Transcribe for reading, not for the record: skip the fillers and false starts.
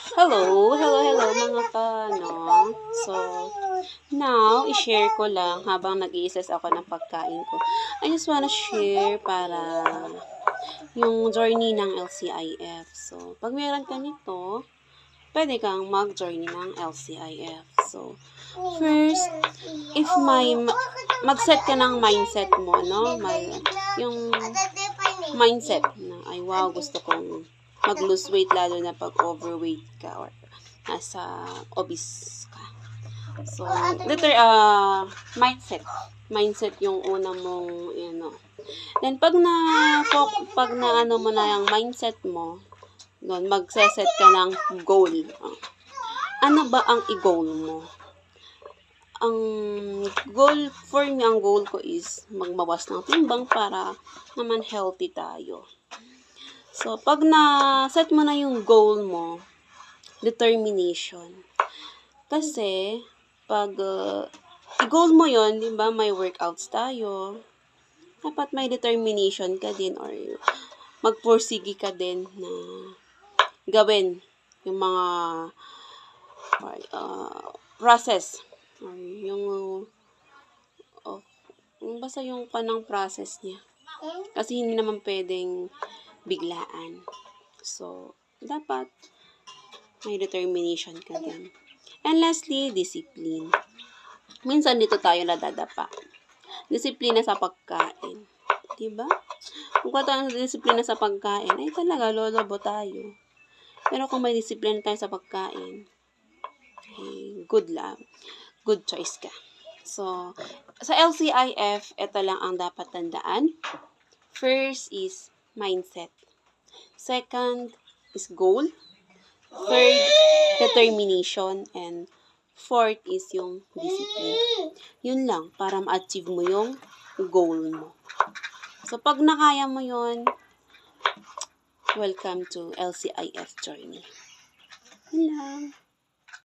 Hello mga ka, So, now, i-share ko lang habang nag-i-assess ako ng pagkain ko. I just wanna share para yung journey ng LCIF. So, pag meron ka nito, pwede kang mag-journey ng LCIF. So, first, if mag-set ka ng mindset mo, no? Yung mindset na, ay wow, gusto kong mag-lose weight lalo na pag overweight ka or nasa obese ka. So, mindset. Mindset yung una mong, Then, pag ano mo na yung mindset mo, doon, magse-set ka ng goal. Ano ba ang i-goal mo? Ang goal ko is magbawas ng timbang para naman healthy tayo. So, pag na-set mo na yung goal mo, determination. Kasi, pag i-goal mo yon, di ba, may workouts tayo, dapat may determination ka din or magpursige ka din na gawin yung mga process or basta yung panang process niya. Kasi hindi naman pwedeng biglaan. So, dapat may determination ka din. And lastly, discipline. Minsan dito tayo nadadapa. Disiplina sa pagkain. Diba? Kung tayo sa disiplina sa pagkain, ay talaga lolobo tayo. Pero kung may disiplina tayo sa pagkain, ay good choice ka. So, sa LCIF, ito lang ang dapat tandaan. First is mindset. Second is goal. Third, determination. And fourth is yung discipline. Yun lang, para ma-achieve mo yung goal mo. So, pag nakaya mo yun, welcome to LCIF journey. Yun lang.